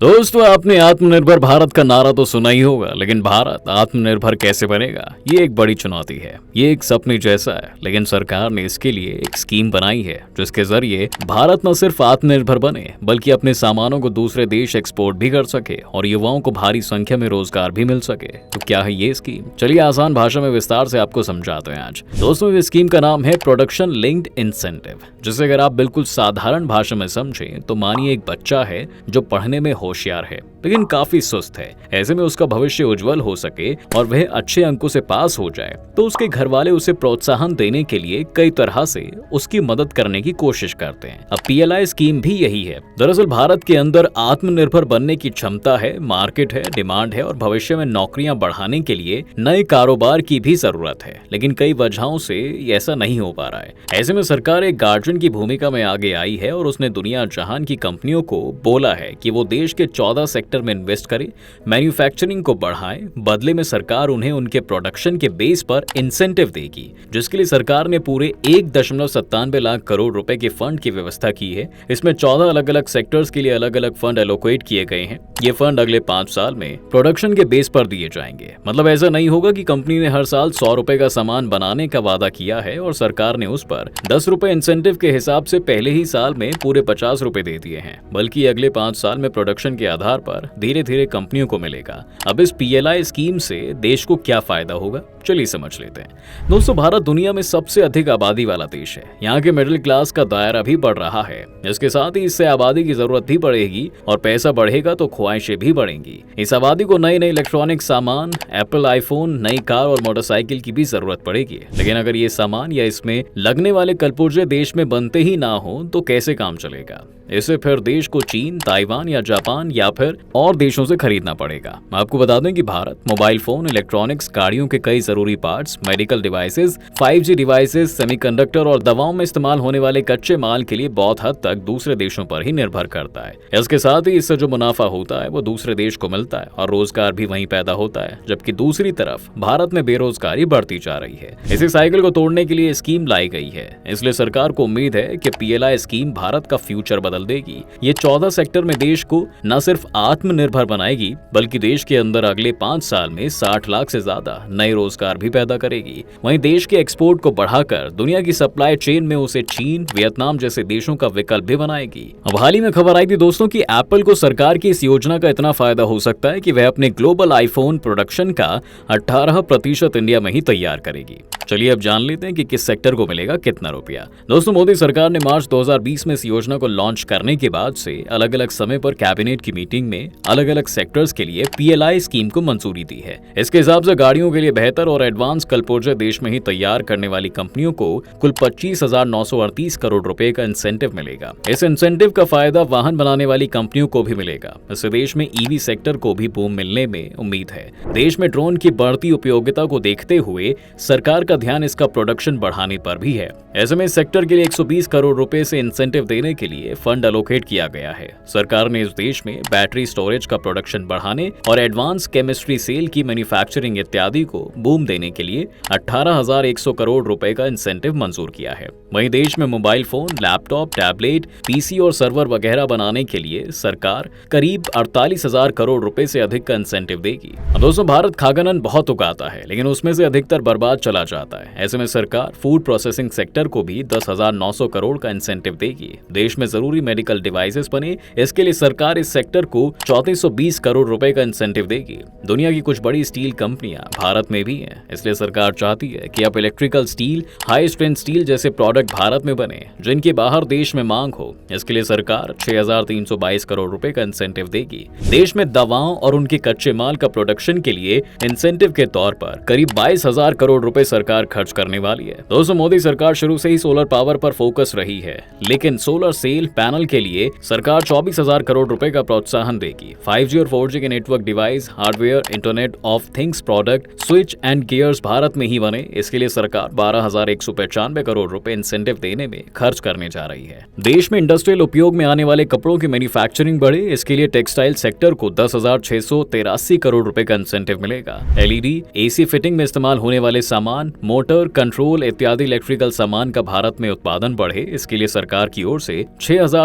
दोस्तों, आपने आत्मनिर्भर भारत का नारा तो सुना ही होगा, लेकिन भारत आत्मनिर्भर कैसे बनेगा, ये एक बड़ी चुनौती है। ये एक सपने जैसा है, लेकिन सरकार ने इसके लिए एक स्कीम बनाई है जिसके जरिए भारत न सिर्फ आत्मनिर्भर बने बल्कि अपने सामानों को दूसरे देश एक्सपोर्ट भी कर सके और युवाओं को भारी संख्या में रोजगार भी मिल सके। तो क्या है ये स्कीम? चलिए आसान भाषा में विस्तार से आपको समझाते हैं आज। दोस्तों, इस स्कीम का नाम है प्रोडक्शन लिंक्ड इंसेंटिव, जिसे अगर आप बिल्कुल साधारण भाषा में समझें तो मानिए एक बच्चा है जो पढ़ने में होशियार है लेकिन काफी सुस्त है। ऐसे में उसका भविष्य उज्जवल हो सके और वह अच्छे अंकों से पास हो जाए तो उसके घर वाले उसे प्रोत्साहन देने के लिए कई तरह से उसकी मदद करने की कोशिश करते हैं। अब पीएलआई स्कीम भी यही है। दरअसल भारत के अंदर आत्मनिर्भर बनने की क्षमता है, मार्केट है, डिमांड है और भविष्य में नौकरियां बढ़ाने के लिए नए कारोबार की भी जरूरत है, लेकिन कई वजहों से ऐसा नहीं हो पा रहा है। ऐसे में सरकार एक गार्जियन की भूमिका में आगे आई है और उसने दुनिया जहान की कंपनियों को बोला है कि वो देश के 14 सेक्टर में इन्वेस्ट करें, मैन्युफैक्चरिंग को बढ़ाएं। बदले में सरकार उन्हें उनके प्रोडक्शन के बेस पर इंसेंटिव देगी, जिसके लिए सरकार ने पूरे 1.97 लाख करोड़ रुपए के फंड की व्यवस्था की है। इसमें 14 अलग अलग सेक्टर्स के लिए अलग अलग फंड एलोकेट किए गए हैं। ये फंड अगले 5 साल में प्रोडक्शन के बेस पर दिए जाएंगे। मतलब ऐसा नहीं होगा कि कंपनी ने हर साल 100 रुपए का सामान बनाने का वादा किया है और सरकार ने उस पर 10 रुपए इंसेंटिव के हिसाब से पहले ही साल में पूरे 50 रुपए दे दिए हैं, बल्कि अगले 5 साल में प्रोडक्शन के आधार पर धीरे धीरे कंपनियों को मिलेगा। अब इस पीएलआई स्कीम से देश को क्या फायदा होगा, चलिए समझ लेते हैं। दोस्तों, भारत दुनिया में सबसे अधिक आबादी वाला देश है। यहाँ के मिडिल क्लास का दायरा भी बढ़ रहा है। इसके साथ ही इससे आबादी की जरूरत भी बढ़ेगी और पैसा बढ़ेगा तो ख्वाहिशें भी बढ़ेंगी। इस आबादी को नए नए इलेक्ट्रॉनिक सामान, एप्पल आईफोन, नई कार और मोटरसाइकिल की भी जरूरत पड़ेगी। लेकिन अगर ये सामान या इसमें लगने वाले कलपुर्जे देश में बनते ही ना हो तो कैसे काम चलेगा? इसे फिर देश को चीन, ताइवान या जापान या फिर और देशों से खरीदना पड़ेगा। आपको बता दें कि भारत मोबाइल फोन, इलेक्ट्रॉनिक्स, गाड़ियों के कई जरूरी parts, medical devices, 5G devices, semiconductor और दवाओं में इस्तेमाल होने वाले कच्चे माल के लिए बहुत हद तक दूसरे देशों पर ही निर्भर करता है। इसके साथ ही इससे जो मुनाफा होता है वो दूसरे देश को मिलता है और रोजगार भी वहीं पैदा होता है, जबकि दूसरी तरफ भारत में बेरोजगारी बढ़ती जा रही है। इसी साइकिल को तोड़ने के लिए स्कीम लाई गई है। इसलिए सरकार को उम्मीद है कि पीएलआई स्कीम भारत का फ्यूचर बदल देगी। ये 14 सेक्टर में देश को न सिर्फ आत्मनिर्भर बनाएगी बल्कि देश के अंदर अगले 5 साल में 60 लाख से ज्यादा नए रोजगार भी पैदा करेगी। वहीं देश के एक्सपोर्ट को बढ़ाकर दुनिया की सप्लाई चेन में उसे चीन, वियतनाम जैसे देशों का विकल्प भी बनाएगी। अब हाल ही में खबर आई थी दोस्तों कि एप्पल को सरकार की इस योजना का इतना फायदा हो सकता है कि वह अपने ग्लोबल आईफोन प्रोडक्शन का 18% इंडिया में ही तैयार करेगी। चलिए अब जान लेते हैं कि किस सेक्टर को मिलेगा कितना रुपया। दोस्तों, मोदी सरकार ने मार्च 2020 में इस योजना को लॉन्च करने के बाद से अलग अलग समय पर कैबिनेट की मीटिंग में अलग अलग सेक्टर्स के लिए पीएलआई स्कीम को मंजूरी दी है। इसके हिसाब से गाड़ियों के लिए बेहतर और एडवांस कलपुर्जे देश में ही तैयार करने वाली कंपनियों को कुल 25,938 करोड़ रुपए का इंसेंटिव मिलेगा। इस इंसेंटिव का फायदा वाहन बनाने वाली कंपनियों को भी मिलेगा। इससे देश में ईवी सेक्टर को भी बूम मिलने में उम्मीद है। देश में ड्रोन की बढ़ती उपयोगिता को देखते हुए सरकार का ध्यान इसका प्रोडक्शन बढ़ाने पर भी है। ऐसे में इस सेक्टर के लिए 120 करोड़ रुपए से इंसेंटिव देने के लिए फंड एलोकेट किया गया है। सरकार ने इस देश में बैटरी स्टोरेज का प्रोडक्शन बढ़ाने और एडवांस केमिस्ट्री सेल की मैन्युफैक्चरिंग इत्यादि को बूम देने के लिए 18,100 करोड़ रुपए का इंसेंटिव मंजूर किया है। वहीं देश में mobile phone, laptop, tablet, PC और सर्वर वगैरह बनाने के लिए सरकार करीब 48,000 करोड़ रुपए से अधिक का इंसेंटिव देगी। दोस्तों, भारत खाद्यान्न बहुत उगाता है, लेकिन उसमें से अधिकतर बर्बाद चला जाता है। ऐसे में सरकार फूड प्रोसेसिंग सेक्टर को भी 10,900 करोड़ का इंसेंटिव देगी। देश में जरूरी मेडिकल डिवाइसेस बने, इसके लिए सरकार इस सेक्टर को 3420 करोड़ रुपए का इंसेंटिव देगी। दुनिया की कुछ बड़ी स्टील कंपनियां भारत में भी हैं, इसलिए सरकार चाहती है कि अब electrical steel, high strength steel जैसे प्रोडक्ट भारत में बने जिनकी बाहर देश में मांग हो। इसके लिए सरकार 6,322 करोड़ रुपए का इंसेंटिव देगी। देश में दवाओं और उनके कच्चे माल का प्रोडक्शन के लिए इंसेंटिव के तौर पर करीब 22,000 करोड़ रुपए सरकार खर्च करने वाली है। दोस्तों, मोदी सरकार शुरू से ही सोलर पावर पर फोकस रही है, लेकिन सोलर सेल पैनल के लिए सरकार 24,000 करोड़ रुपए का प्रोत्साहन देगी। 5G और 4G के network device, hardware, internet of things product, switch and gears Bharat में ही बने, इसके लिए सरकार 12,195 करोड़ रुपए इंसेंटिव देने में खर्च करने जा रही है। देश में इंडस्ट्रियल उपयोग में आने वाले कपड़ों की मैन्युफैक्चरिंग बढ़े, इसके लिए टेक्सटाइल सेक्टर को 10,683 करोड़ रुपए का इंसेंटिव मिलेगा। एलईडी, एसी फिटिंग में इस्तेमाल होने वाले सामान, मोटर, कंट्रोल इत्यादि इलेक्ट्रिकल सामान का भारत में उत्पादन बढ़े, इसके लिए सरकार की ओर से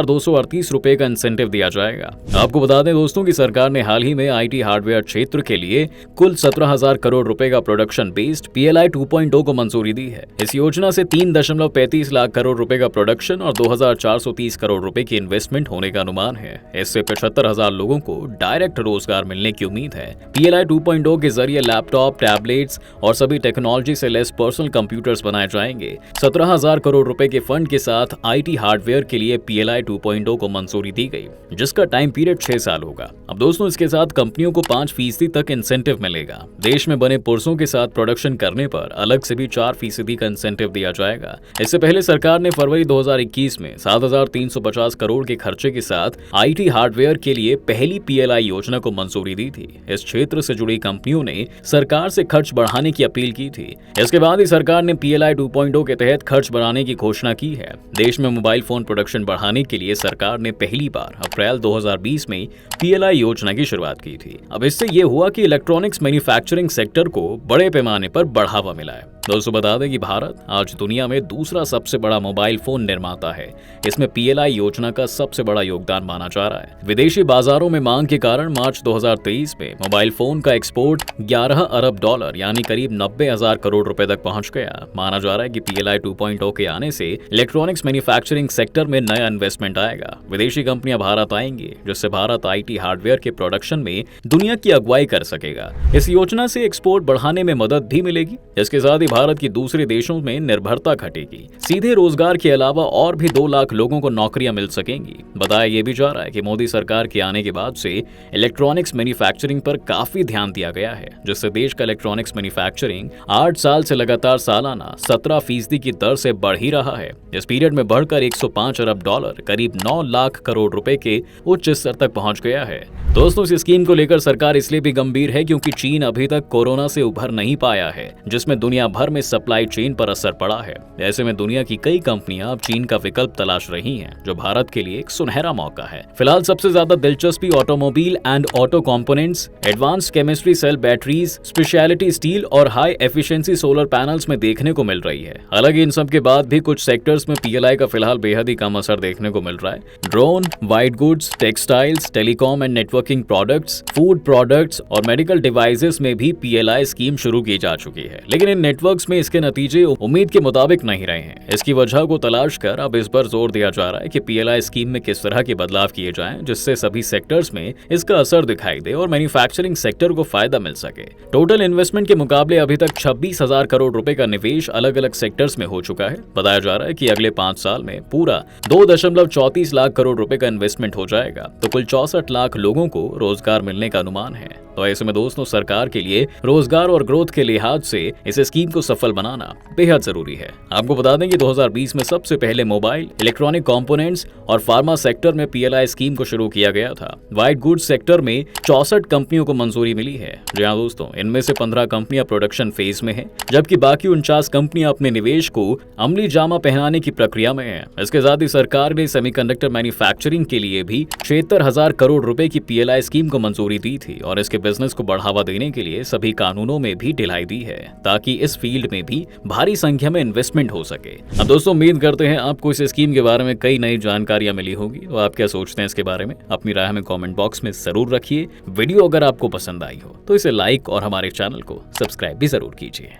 ₹2,238 रुपए का इंसेंटिव दिया जाएगा। आपको बता दें दोस्तों कि सरकार ने हाल ही में IT हार्डवेयर क्षेत्र के लिए कुल 17,000 करोड़ रुपए का प्रोडक्शन बेस्ड PLI 2.0 को मंजूरी दी है। इस योजना से 3.35 लाख करोड़ रुपए का प्रोडक्शन और 2,430 करोड़ रुपए की इन्वेस्टमेंट होने का अनुमान है। इससे 75,000 लोगों को डायरेक्ट रोजगार मिलने की उम्मीद है। PLI 2.0 के जरिए लैपटॉप, टैबलेट्स और सभी टेक्नोलॉजी से लेस पर्सनल कंप्यूटर्स बनाए जाएंगे। 17,000 करोड़ रुपए के फंड के साथ IT हार्डवेयर के लिए PLI 2.0 को मंजूरी दी गई, जिसका टाइम पीरियड 6 साल होगा। अब दोस्तों इसके साथ कंपनियों को 5% तक इंसेंटिव मिलेगा। देश में बने पुर्सों के साथ प्रोडक्शन करने पर अलग से भी 4% का इंसेंटिव दिया जाएगा। इससे पहले सरकार ने फरवरी 2021 में 7,350 करोड़ के खर्चे के साथ IT हार्डवेयर के लिए पहली PLI योजना को मंजूरी दी थी। इस क्षेत्र से जुड़ी कंपनियों ने सरकार से खर्च बढ़ाने की अपील की थी। इसके बाद ही सरकार ने PLI 2.0 के तहत खर्च बढ़ाने की घोषणा की है। देश में मोबाइल फोन प्रोडक्शन बढ़ाने के लिए सरकार ने पहली बार अप्रैल 2020 में PLI योजना की शुरुआत की थी। अब इससे ये हुआ कि इलेक्ट्रॉनिक्स मैन्युफैक्चरिंग सेक्टर को बड़े पैमाने पर बढ़ावा मिला है। दोस्तों बता दें कि भारत आज दुनिया में दूसरा सबसे बड़ा मोबाइल फोन निर्माता है। इसमें PLI योजना का सबसे बड़ा योगदान माना जा रहा है। विदेशी बाजारों में मांग के कारण मार्च 2023 में मोबाइल फोन का एक्सपोर्ट $11 अरब यानी करीब 90,000 करोड़ रुपए तक पहुंच गया। माना जा रहा है कि PLI 2.0 के आने से इलेक्ट्रॉनिक्स मैन्युफैक्चरिंग सेक्टर में नया इन्वेस्टमेंट आएगा। विदेशी कंपनियां भारत आएंगी, जिससे भारत IT हार्डवेयर के प्रोडक्शन में दुनिया की अगुवाई कर सकेगा। इस योजना से एक्सपोर्ट बढ़ाने में मदद भी मिलेगी। इसके साथ ही भारत की दूसरे देशों में निर्भरता घटेगी। सीधे रोजगार के अलावा और भी 2 लाख लोगों को नौकरियां मिल सकेंगी। बताया यह भी जा रहा है कि मोदी सरकार के आने के बाद से इलेक्ट्रॉनिक्स मैन्युफैक्चरिंग पर काफी ध्यान दिया गया है, जिससे देश का इलेक्ट्रॉनिक्स मैन्युफैक्चरिंग 8 साल से लगातार सालाना 17% की दर से बढ़ ही रहा है। इस पीरियड में बढ़कर $105 अरब करीब 9 लाख करोड़ रुपए के उच्च स्तर तक पहुंच गया है। दोस्तों इस स्कीम को लेकर सरकार इसलिए भी गंभीर है क्योंकि चीन अभी तक कोरोना से उभर नहीं पाया है, जिसमें दुनिया भर में सप्लाई चेन पर असर पड़ा है। ऐसे में दुनिया की कई कंपनियां अब चीन का विकल्प तलाश रही हैं, जो भारत के लिए एक सुनहरा मौका है। फिलहाल सबसे ज्यादा दिलचस्पी automobile and auto components, advanced chemistry cell batteries, specialty steel और हाई एफिशिएंसी सोलर पैनल्स में देखने को मिल रही है। हालांकि इन सब के बाद भी कुछ सेक्टर्स में PLI का फिलहाल बेहद ही कम असर देखने को मिल रहा है। Drone, white goods, textiles, telecom and networking products, food products और मेडिकल डिवाइसेस में भी PLI स्कीम शुरू की जा चुकी है, लेकिन इन नेटवर्क्स में इसके नतीजे उम्मीद के मुताबिक नहीं रहे हैं। इसकी वजह को तलाश कर अब इस पर जोर दिया जा रहा है कि PLI स्कीम में किस तरह के बदलाव किए जाएं, जिससे सभी सेक्टर्स में इसका असर दिखाई दे और मैन्युफैक्चरिंग सेक्टर को फायदा मिल सके। टोटल इन्वेस्टमेंट के मुकाबले अभी तक 26,000 करोड़ रुपए का निवेश अलग अलग सेक्टर्स में हो चुका है। बताया जा रहा है कि अगले 5 साल में पूरा 2.34 लाख करोड़ रुपए का इन्वेस्टमेंट हो जाएगा, तो कुल 64 लाख लोगों को रोजगार मिलने का अनुमान है। तो ऐसे में दोस्तों सरकार के लिए रोजगार और ग्रोथ के लिहाज से इस स्कीम को सफल बनाना बेहद जरूरी है। आपको बता दें कि 2020 में सबसे पहले मोबाइल, इलेक्ट्रॉनिक कंपोनेंट्स और फार्मा सेक्टर में PLI स्कीम को शुरू किया गया था। व्हाइट गुड्स सेक्टर में 64 कंपनियों को मंजूरी मिली है। जी हाँ दोस्तों, इनमें से 15 कंपनियां प्रोडक्शन फेज में है, जबकि बाकी 49 कंपनियां अपने निवेश को अमली जामा पहनाने की प्रक्रिया में है। इसके साथ ही सरकार ने सेमीकंडक्टर मैन्युफैक्चरिंग के लिए भी 76,000 करोड़ रुपए की PLI स्कीम को मंजूरी दी थी और इसके बिजनेस को बढ़ावा देने के लिए सभी कानूनों में भी ढिलाई दी है, ताकि इस फील्ड में भी भारी संख्या में इन्वेस्टमेंट हो सके। अब दोस्तों उम्मीद करते हैं आपको इस स्कीम के बारे में कई नई जानकारियां मिली होगी। तो आप क्या सोचते हैं इसके बारे में? अपनी राय हमें कमेंट बॉक्स में जरूर रखिए। वीडियो अगर आपको पसंद आई हो तो इसे लाइक और हमारे चैनल को सब्सक्राइब भी जरूर कीजिए।